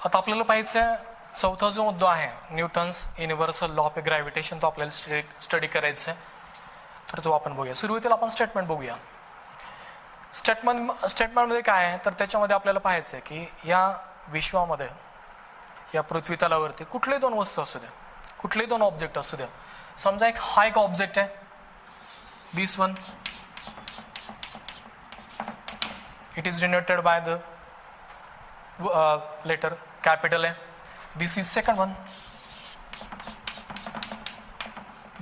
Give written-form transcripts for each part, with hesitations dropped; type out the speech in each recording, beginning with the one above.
आता आपल्याला पाहायचं चौथा जो मुद्दा आहे Newton's universal law of gravitation, तो आपल्याला स्टडी करायचा आहे. तर तो आपण बघूया. सुरुवातीला आपण स्टेटमेंट बघूया. स्टेटमेंटमध्ये काय आहे तर त्याच्यामध्ये आपल्याला पाहायचं आहे की या विश्वामध्ये, या पृथ्वी तलावरती कुठलेही दोन वस्तू असू द्या, कुठलेही दोन ऑब्जेक्ट असू द्या. समजा हा एक ऑब्जेक्ट आहे, this one, it is denoted by the letter capital A. This is second one.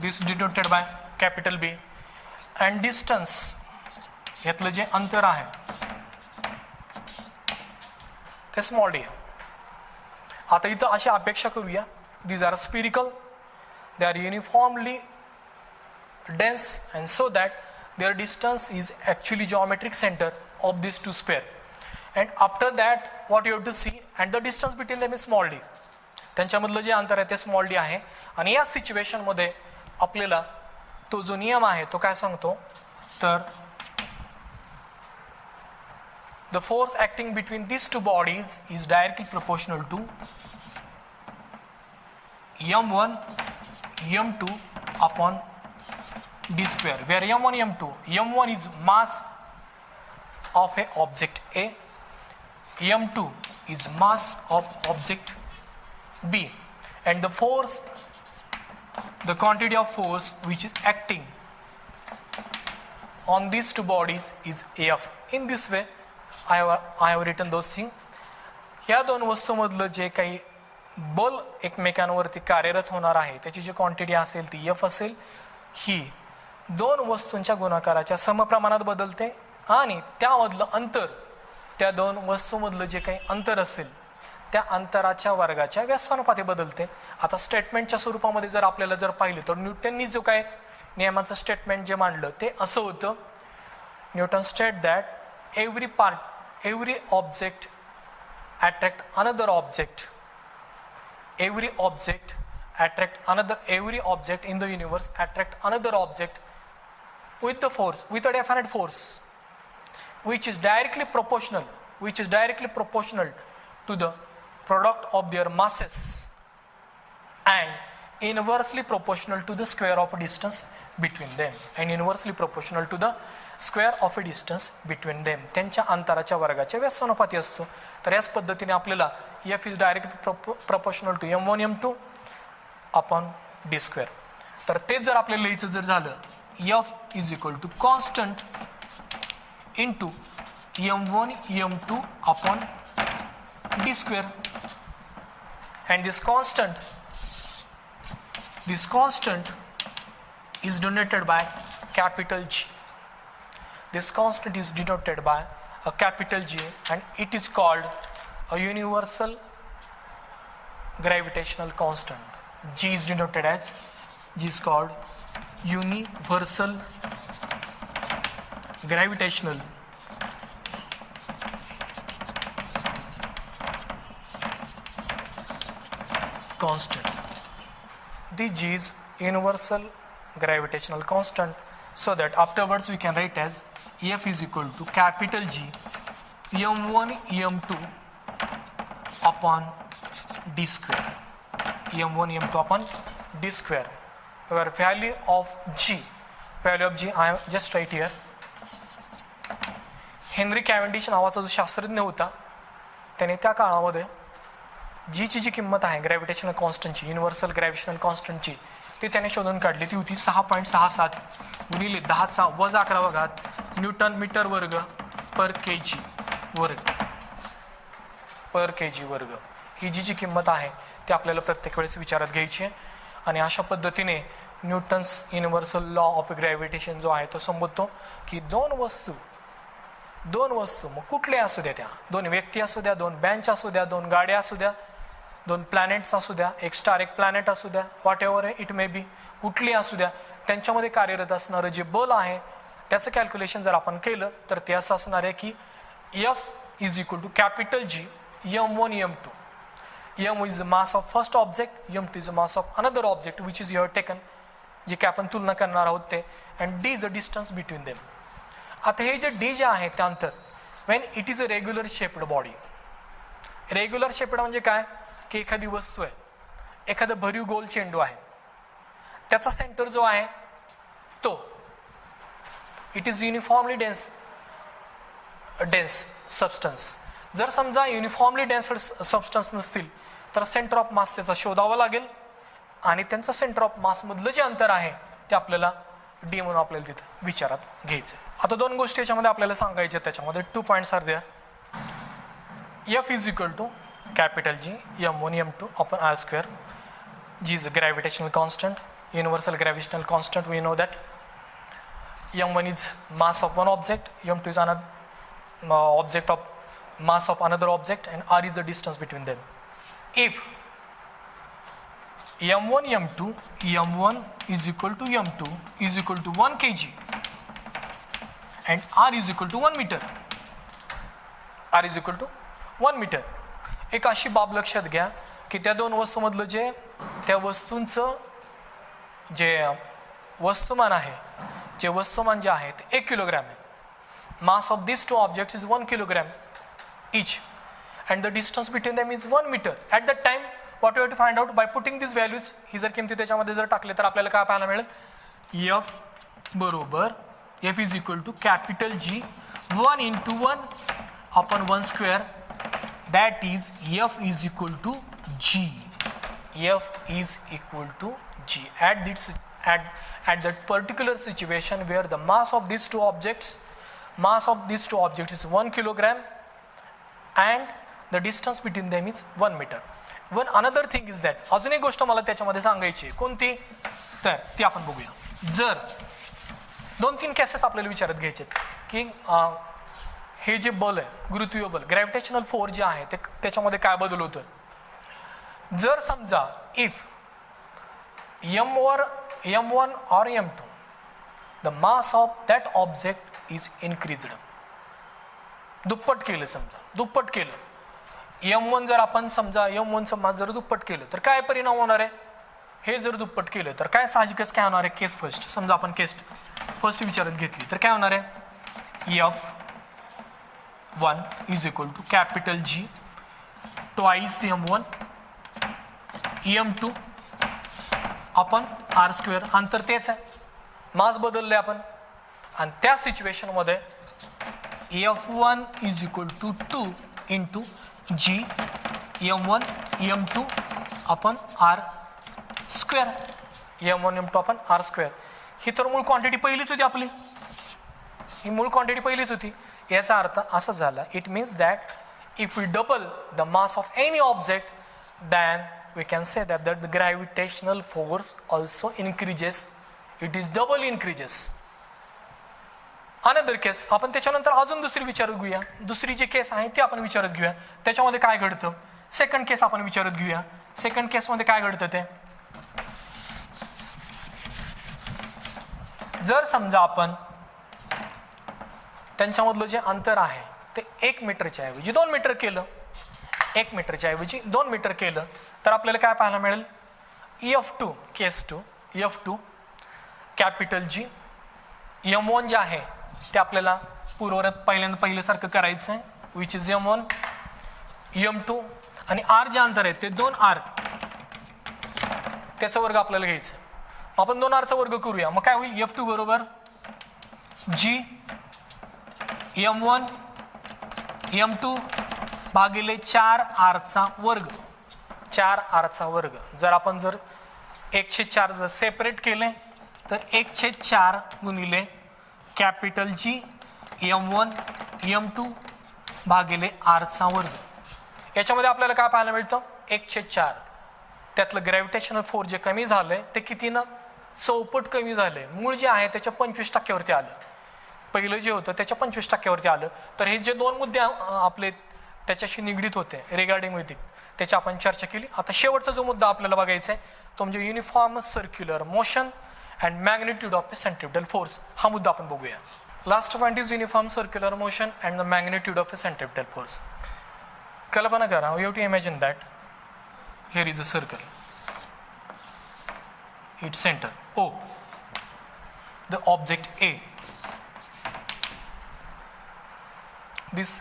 This denoted by capital B. And distance, यातलं जे अंतर आहे ते स्मॉल डी आहे. आता इथं अशी अपेक्षा करूया, these are spherical, they are uniformly dense, and so that their distance is actually geometric center of these two sphere. And after that what you have to see, and the distance between them is small d. त्यांच्यामधलं जे अंतर आहे ते small D आहे. आणि या situation मध्ये आपल्याला तो जो नियम आहे तो काय सांगतो तर the force acting between these two bodies is directly proportional to m1 m2 upon d square, where m1 m2, m1 is mass of a object A, m2 is mass of object B, and the force, the quantity of force which is acting on these two bodies is F. In this way I have written those things. ह्या दोन वस्तूमधलं जे काही बल एकमेकांवरती कार्यरत होणार आहे त्याची जी क्वांटिटी असेल ती F असेल. ही दोन वस्तूंच्या गुणाकाराच्या समप्रमाणात बदलते आणि त्यामधलं अंतर, त्या दोन वस्तूमधलं जे काही अंतर असेल त्या अंतराच्या वर्गाच्या व्यस्तानुपाते बदलते. आता स्टेटमेंटच्या स्वरूपामध्ये जर आपल्याला जर पाहिलं तर न्यूटननी जो काय नियमाचं स्टेटमेंट जे मांडलं ते असं होतं. Newton state that every object attract another object, every object in the universe attract another object with the force, with a definite force which is directly proportional to the product of their masses and inversely proportional to the square of a distance between them, त्यांच्या अंतराच्या वर्गाच्या व्यस्तानुपाती असतो. तर याच पद्धतीने आपल्याला F is directly proportional to m1 m2 upon d square. तर ते जर आपल्याला लिहायचं जर झालं F is equal to constant into m1 m2 upon d square, and this constant is denoted by capital G. This constant is denoted by a capital G, and it is called a universal gravitational constant. G is denoted as, G is called universal gravitational constant. The G is universal gravitational constant, so that afterwards we can write as F is equal to capital G m1 m2 upon d square, m1 m2 upon d square, where value of G I am just right here. Henry Cavendish नावाचा जो शास्त्रज्ञ होता त्याने त्या काळामध्ये जी ची जी किंमत आहे ग्रॅव्हिटेशनल कॉन्स्टंटची, युनिव्हर्सल ग्रॅव्हिटेशनल कॉन्स्टंटची, ती त्याने शोधून काढली. ती होती 6.67 गुणिले 10⁻⁻⁻⁻ न्यूटन मीटर वर्ग पर केजी वर्ग. ही जी किंमत आहे ती आपल्याला प्रत्येक वेळेस विचारात घ्यायची आहे. आणि अशा पद्धतीने Newton's universal law of gravitation जो आहे तो संबोधतो की दोन वस्तू मग कुठले असू द्या, त्या दोन व्यक्ती असू द्या, दोन बेंच असू द्या, दोन गाड्या असू द्या, दोन प्लॅनेट्स असू द्या, एक स्टार एक प्लॅनेट असू द्या, what ever it may be, कुठली असू द्या, त्यांच्यामध्ये कार्यरत असणारं जे बल आहे त्याचं कॅल्क्युलेशन जर आपण केलं तर ते असं असणार आहे की F is equal to capital G m1 m2. m is the mass of first object, m2 is the mass of another object which is you have taken, जे की आपण तुलना करणार आहोत ते, and d is the distance between them. आता हे जे d जे आहे ते अंतर, when it is a regular shaped body, regular shaped म्हणजे काय की एखादी वस्तू आहे, एखादा भरीव गोल चेंडू आहे, त्याचा सेंटर जो आहे तो it is uniformly dense substance. जर समजा युनिफॉर्मली डेन्स सबस्टन्स नसतील तर सेंटर ऑफ मास त्याचा शोधावा लागेल आणि त्यांचं सेंटर ऑफ मास मधलं जे अंतर आहे ते आपल्याला डी म्हणून आपल्याला तिथं विचारात घ्यायचं. आता दोन गोष्टी याच्यामध्ये आपल्याला सांगायच्या, त्याच्यामध्ये 2 points are there. F is equal to capital G m1 m2 upon r square. G is a gravitational constant, universal gravitational constant. We know that m1 is mass of one object, m2 is another object of mass of another object, and r is the distance between them. If m1 is equal to m2 is equal to 1 kg and r is equal to 1 meter, r is equal to 1 metre. एक अशी बाब लक्षात घ्या की त्या दोन वस्तूमधलं जे त्या वस्तूंचं जे वस्तुमान आहे, जे वस्तुमान जे आहे ते 1 किलोग्रॅम आहे. Mass of this 2 objects is 1 kilogram each and the distance between them is 1 meter. At that time what we have to find out by putting these values, ही जर किमती त्याच्यामध्ये जर टाकले तर आपल्याला काय पाहायला मिळेल, F बरोबर F is equal to capital G 1 into 1 upon 1 square, that is F is equal to G. F is equal to G. At that particular situation where the mass of these two objects is 1 kilogram and the distance between them is 1 meter. One another thing is that अजून एक गोष्ट मला त्याच्यामध्ये सांगायची कोणती, तर ती आपण बघूया. जर 2-3 केसेस आपल्याला विचारत घ्यायचे की हे जे बल आहे, गुरुत्वीय बल, ग्रॅव्हिटेशनल फोर्स जे आहे ते त्याच्यामध्ये काय बदल होतोय. जर समजा if m1 or m2 the mass of that object is increased, दुप्पट केलं, समजा दुप्पट केलं m1, जर आपण समजा m1 चं मास जर दुप्पट केलं तर काय परिणाम होणार आहे, हे जर दुप्पट केलं तर काय साहजिकच काय होणार आहे. केस फर्स्ट, समजा आपण केस फर्स्ट विचारत घेतली तर काय होणार आहे, F1 is equal to capital G twice m1 m2 आपण r स्क्वेअर, अंतर तेच आहे, मास बदलले आपण, आणि त्या सिच्युएशन मध्ये F1 is equal to 2 into G m1 m2 आपण r स्क्वेअर, m1 m2 आपण r स्क्वेअर. ही तर मूळ क्वांटिटी पहिलीच होती आपली, ही मूळ क्वांटिटी पहिलीच होती. याचा अर्थ असा झाला, it means that if we double the mass of any object then we can say that the gravitational force also increases, it is double increases. Another case, आपण त्याच्यानंतर अजून दुसरी विचारत घेऊया, दुसरी जी केस आहे ती आपण विचारत घेऊया, त्याच्यामध्ये काय घडतं. सेकंड केस आपण विचारत घेऊया. सेकंड केस मध्ये काय घडतं ते, जर समजा आपण त्यांच्यामधलं जे अंतर आहे ते 1 मीटरच्या ऐवजी 2 मीटर केलं, 1 मीटरच्या ऐवजी 2 मीटर केलं तर आपल्याला काय पाहायला मिळेल, F2 केस 2 F2 कॅपिटल G m1 जे आहे ते आपल्याला पूर्वरत पहिल्यासारखं करायचं आहे, विच इज m1 m2, आणि r जे अंतर आहे ते 2r, त्याचा वर्ग आपल्याला घ्यायचं. आपण 2r चा वर्ग करूया, मग काय होईल, F2 बरोबर G m1 m2 भागिले 4r चा वर्ग, 4r चा वर्ग. जर आपण 1/4 जर सेपरेट केले तर 1/4 गुणिले कॅपिटल G m1 m2 भागिले r चा वर्ग. याच्यामध्ये आपल्याला काय पाहायला मिळतं, 1/4. त्यातलं ग्रॅव्हिटेशनल फोर्स जे कमी झालंय ते कितीनं, 100 कमी झालंय. मूळ जे आहे त्याच्या 25% वरती आलं, पहिलं जे होतं त्याच्या 25% वरती आलं. तर हे जे दोन मुद्दे आपले त्याच्याशी निगडीत होते रिगार्डिंग विथ त्याची आपण चर्चा केली. आता शेवटचा जो मुद्दा आपल्याला बघायचा आहे तो म्हणजे uniform circular motion and magnitude of a centripetal force. हा मुद्दा आपण बघूया. Last point is uniform circular motion and the magnitude of a centripetal force. कल्पना करा, you have to imagine that here is a circle, its center O, the object A, this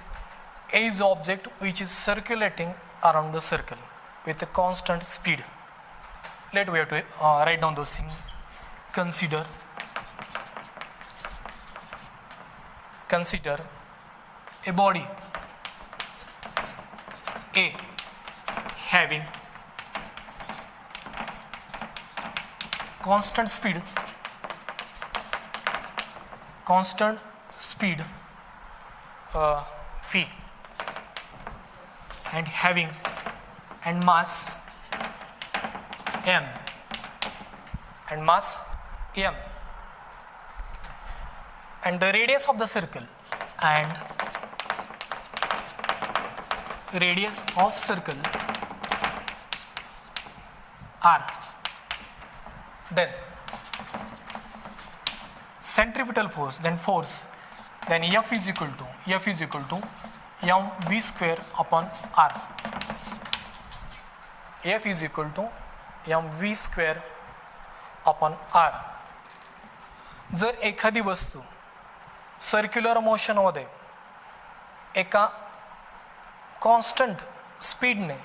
A is the object which is circulating around the circle with a constant speed. We have to write down those things. Consider a body A having constant speed v and mass m and the radius of the circle r. Then centripetal force, then F is equal to mv square upon r. F is equal to mv square upon r. जर एखादी वस्तू circular motion मध्ये एका constant स्पीडने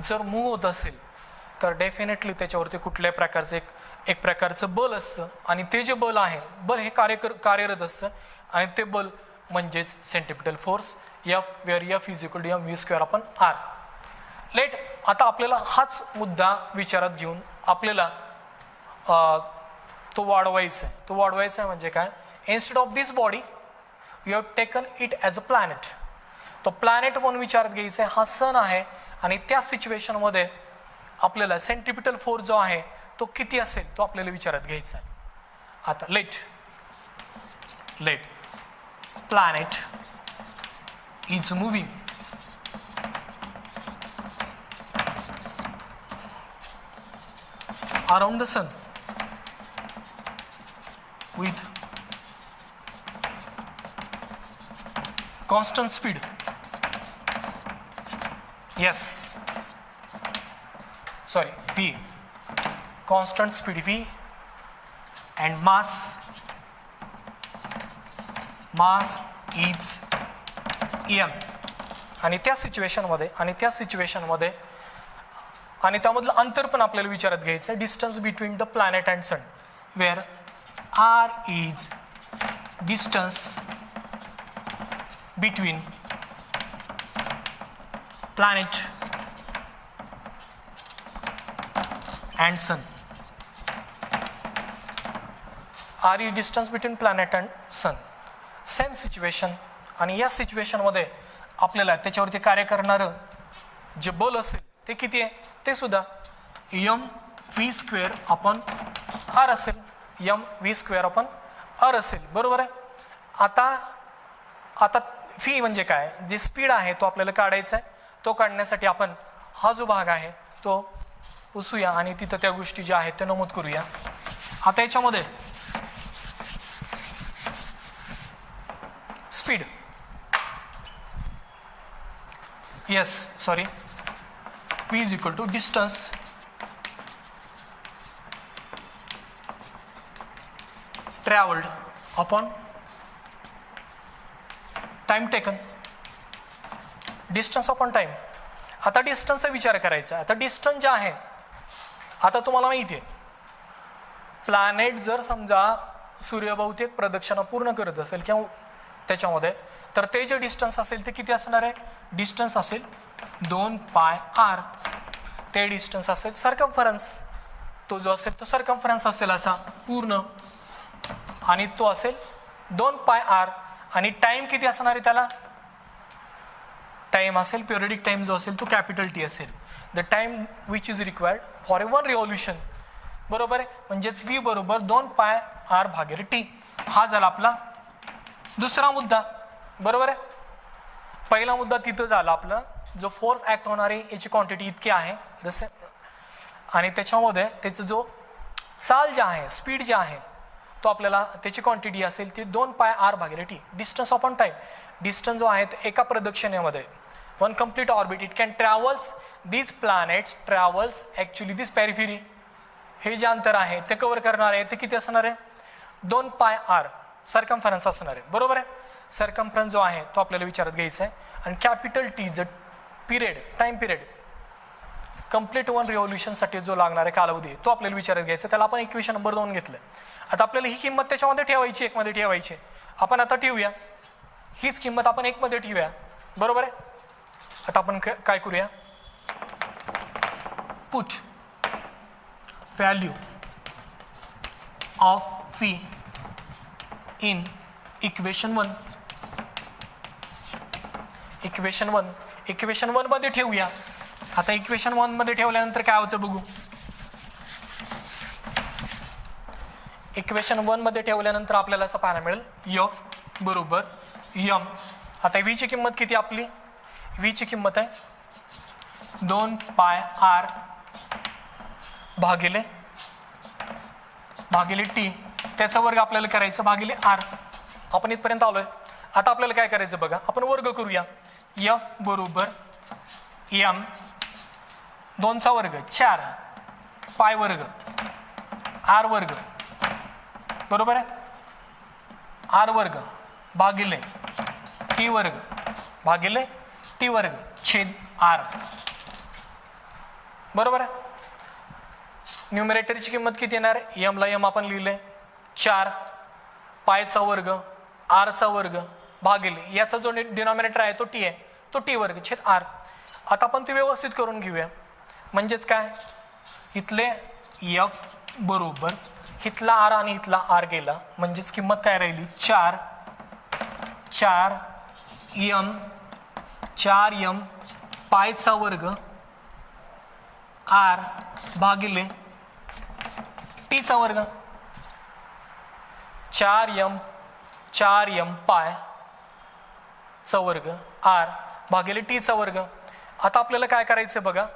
जर move होत असेल तर डेफिनेटली त्याच्यावरती कुठल्याही प्रकारचं एक प्रकारचं बल असतं आणि ते जे बल आहे बल हे कार्यरत असतं आणि ते बल म्हणजेच centripetal force F, where F is equal to mv square upon r. आता आपल्याला हाच मुद्दा विचारात घेऊन आपल्याला तो वाढवायचा आहे म्हणजे काय, instead of this body we have taken it as a planet. तो प्लॅनेट म्हणून विचारात घ्यायचा आहे, हा सन आहे आणि त्या सिच्युएशनमध्ये आपल्याला सेंट्रिपिटल फोर्स जो आहे तो किती असेल तो आपल्याला विचारात घ्यायचा आहे. आता let planet is moving around the sun with constant speed v, constant speed v and mass is m. आणि त्या सिच्युएशनमध्ये आणि त्यामधलं अंतर पण आपल्याला विचारात घ्यायचं आहे, distance between the planet and sun, where r is distance between planet and sun. r is distance between planet and sun. Same situation आणि या सिच्युएशनमध्ये आपल्याला त्याच्यावरती कार्य करणारं जे बल असेल ते किती आहे ते सुद्धा mv स्क्वेअर अपॉन r असेल, mv स्क्वेअर अपॉन r असेल. बरोबर आहे. आता v म्हणजे काय, जे स्पीड आहे तो आपल्याला काढायचा आहे. तो काढण्यासाठी आपण हा जो भाग आहे तो पुसूया आणि तिथं त्या गोष्टी ज्या आहेत त्या नमूद करूया. आता याच्यामध्ये speed p is equal to distance traveled upon time taken. Distance upon time. आता डिस्टन्सचा विचार करायचा. आता डिस्टन्स जे आहे, आता तुम्हाला माहिती आहे प्लॅनेट जर समजा सूर्यभोवती एक प्रदक्षिणा पूर्ण करत असेल किंवा त्याच्यामध्ये, तर ते जे डिस्टन्स असेल ते किती असणार आहे, डिस्टन्स असेल 2πr. ते डिस्टन्स असेल सर्कम्फरन्स, तो जो असेल तो सर्कम्फरन्स असेल असा पूर्ण, आणि तो असेल 2πr. आणि टाइम किती असणार आहे त्याला, टाइम असेल पिरियडिक टाइम जो असेल तो कॅपिटल T असेल, the time which is required for a one revolution. बरोबर आहे. म्हणजेच v बरोबर 2πr भागिले T. हा झाला आपला दुसरा मुद्दा. बरोबर आहे. पहिला मुद्दा तिथं झाला आपला, जो फोर्स ऍक्ट होणारी याची क्वांटिटी इतकी आहे जसे, आणि त्याच्यामध्ये त्याचं जो चाल जे आहे, स्पीड जे आहे तो आपल्याला त्याची क्वांटिटी असेल ती 2πr भागिले T. Distance upon time, distance जो आहे एका प्रदक्षिणेमध्ये one complete orbit, it can travels these planets travels actually this periphery. हे जे अंतर आहे ते कव्हर करणार आहे ते किती असणार आहे, 2πr सर्कम्फरन्स असणार आहे. बरोबर आहे. सर्कम्फरन्स जो आहे तो आपल्याला विचारात घ्यायचा आहे. आणि कॅपिटल टी ज पिरियड, टाइम पिरियड, कंप्लीट 1 रिव्होल्युशनसाठी जो लागणारा कालावधी आहे तो आपल्याला विचारात घ्यायचा. त्याला आपण इक्वेशन नंबर 2 घेतलं. आता आपल्याला ही किंमत त्याच्यामध्ये ठेवायची, 1 मध्ये ठेवायची. आपण आता ठेवूया हीच किंमत आपण 1 मध्ये ठेवूया, बरोबर आहे. आता आपण काय करूया, put value of fee in equation 1. Equation 1 मध्ये ठेवूया. आता इक्वेशन 1 मध्ये ठेवल्यानंतर काय होतं बघू. इक्वेशन 1 मध्ये ठेवल्यानंतर आपल्याला असं पाहायला मिळेल एफ बरोबर एम. आता व्ही ची किंमत किती आपली, व्ही ची किंमत आहे 2 पाय आर भागिले टी, त्याचा वर्ग आपल्याला करायचं भागिले आर. आपण इथपर्यंत आलोय. आता आपल्याला काय करायचं बघा, आपण वर्ग करूया. एफ बरोबर एम 2चा वर्ग 4 पाय वर्ग आर वर्ग, बरोबर आहे. आर वर्ग भागिले टी वर्ग छेद आर, बरोबर आहे. न्यूमरेटरची किंमत किती येणार आहे, एमला एम आपण लिहिले 4 पायचा वर्ग आरचा वर्ग भागिले याचा जो डिनॉमिनेटर आहे तो टी आहे, तो टी वर्ग छेद आर. आता आपण ते व्यवस्थित करून घेऊया. म्हणजेच काय, इथले एफ बरोबर इथला आर आणि इथला आर गेला, म्हणजेच किंमत काय राहिली 4 एम पायचा वर्ग आर भागिले टीचा वर्ग. 4 एम पाय चा वर्ग आर भागिले टीचा वर्ग. आता आपल्याला काय करायचंय बघा,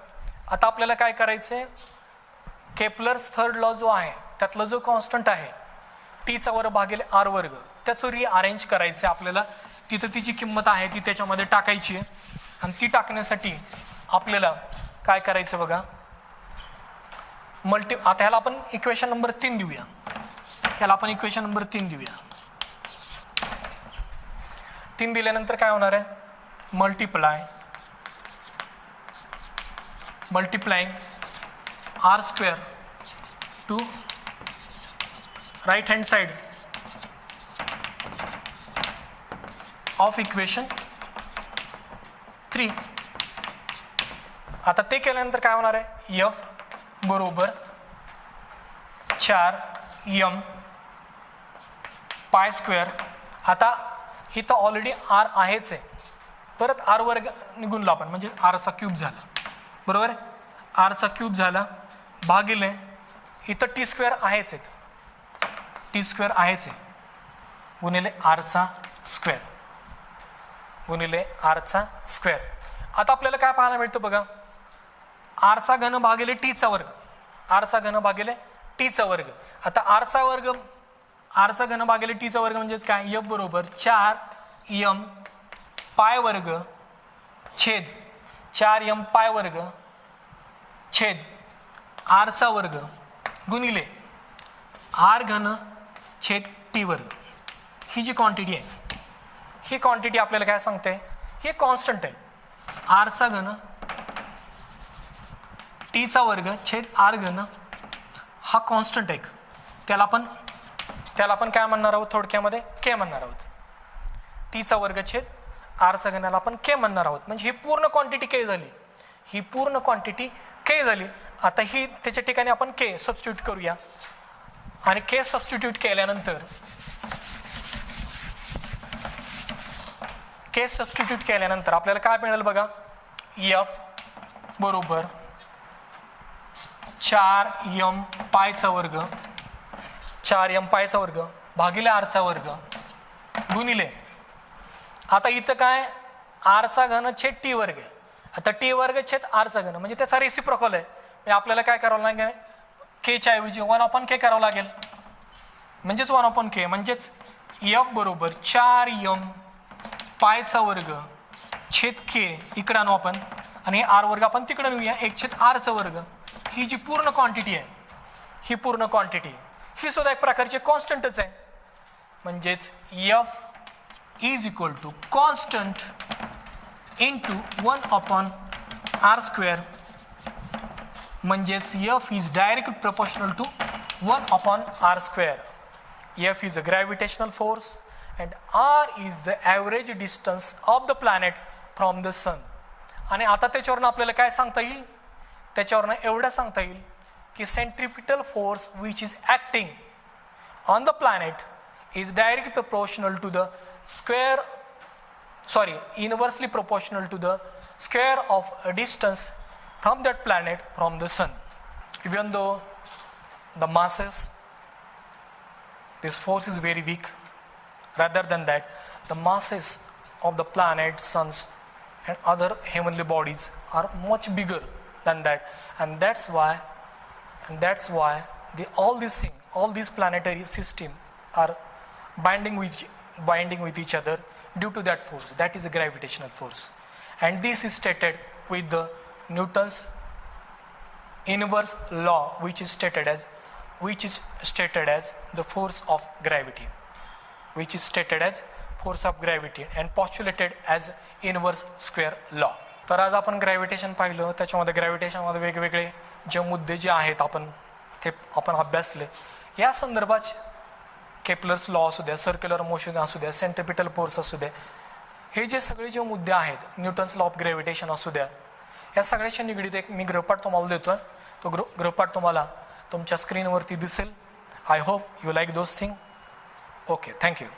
आता आपल्याला काय करायचंय, केपलर्स थर्ड लॉ जो आहे त्यातला जो कॉन्स्टंट आहे टीचा वर्ग भागिले आर वर्ग, त्याचं रिअरेंज करायचं आपल्याला. तिथं तिची किंमत आहे ती त्याच्यामध्ये टाकायची आहे. आणि ती टाकण्यासाठी आपल्याला काय करायचं बघा, आता ह्याला आपण इक्वेशन नंबर 3 देऊया. ह्याला आपण इक्वेशन नंबर 3 देऊया. 3 दिल्यानंतर काय होणार आहे, multiplying R square to right hand side of equation 3. आता ते केल्यानंतर काय होणार आहे, एफ बरोबर 4 एम पाय स्क्वेअर. आता ही तर ऑलरेडी आर आहेच आहे, परत आर वर्ग निघूनला आपण, म्हणजे आरचा क्यूब झाला, बरोबर आहे. आरचा क्यूब झाला भागिले इथं टी स्क्वेअर आहेच आहे, टी स्क्वेअर आहेच आहे गुणिले आरचा स्क्वेअर. आता आपल्याला काय पाहायला मिळतं बघा, आरचा घन भागिले टीचा वर्ग, आरचा घन भागिले टीचा वर्ग. आता आरचा घन भागिले टीचा वर्ग म्हणजेच काय, एफ बरोबर 4 एम पाय वर्ग छेद 4 एम पाय वर्ग छेद आरचा वर्ग गुणिले आर घन छेद टी वर्ग. ही जी क्वांटिटी आहे, ही क्वांटिटी आपल्याला काय सांगते, हे कॉन्स्टंट आहे. आरचा घन टीचा वर्ग छेद आर घन हा कॉन्स्टंट आहे. त्याला आपण काय म्हणणार आहोत, थोडक्यामध्ये के म्हणणार आहोत. टीचा वर्ग छेद आरचा घनाला आपण के म्हणणार आहोत. म्हणजे ही पूर्ण क्वांटिटी के झाली. आता ही त्याच्या ठिकाणी आपण के सबस्टिट्यूट करूया. आणि के सबस्टिट्यूट केल्यानंतर आपल्याला काय मिळेल बघा, एफ बरोबर 4 एम पायचा वर्ग भागिले आरचा वर्ग गुणिले, आता इथं काय आरचा घन छेद टी वर्ग आहे. आता टी वर्ग छेद आरचा घन म्हणजे त्याचा रेसिप्रोकल आहे. म्हणजे आपल्याला काय करावं लागेल, केच्या ऐवजी 1/k करावं लागेल. म्हणजेच 1/k म्हणजेच एफ बरोबर 4 एम पायचा वर्ग छेद के इकडे आणू आपण, आणि आर वर्ग आपण तिकडे नेऊया 1/r वर्ग. ही जी पूर्ण क्वांटिटी आहे, ही पूर्ण क्वांटिटी ही सुद्धा एक प्रकारची कॉन्स्टंटच आहे. म्हणजेच F is equal to constant into 1/r², म्हणजेच F is directly proportional to 1/r². F is a gravitational force and r is the average distance of the planet from the sun. आणि आता त्याच्यावरून आपल्याला काय सांगता येईल? त्याच्यावरून एवढं सांगता येईल की centripetal force which is acting on the planet is directly proportional to the inversely proportional to the square of a distance from that planet from the sun. Even though the masses, this force is very weak. Rather than that, the masses of the planets, suns, and other heavenly bodies are much bigger than that, and that's why all these planetary systems are binding with each other due to that force. That is a gravitational force, and this is stated with the Newton's inverse law, which is stated as the force of gravity, and postulated as inverse square law. तर आज आपण gravitation पाहिलं. त्याच्यामध्ये ग्रॅव्हिटेशनमध्ये वेगवेगळे जे मुद्दे जे आहेत आपण अभ्यासले. या संदर्भात केपलर्स लॉ असू द्या, सर्क्युलर मोशन असू द्या, सेंट्रिपिटल फोर्स असू द्या, हे जे सगळे जे मुद्दे आहेत, न्यूटन्स लॉ ऑफ ग्रॅव्हिटेशन असू द्या, या सगळ्याशी निगडीत एक मी गृहपाठ तुम्हाला देतोय. तो गृहपाठ तुम्हाला तुमच्या स्क्रीनवरती दिसेल. I hope you like those thing. Okay, thank you.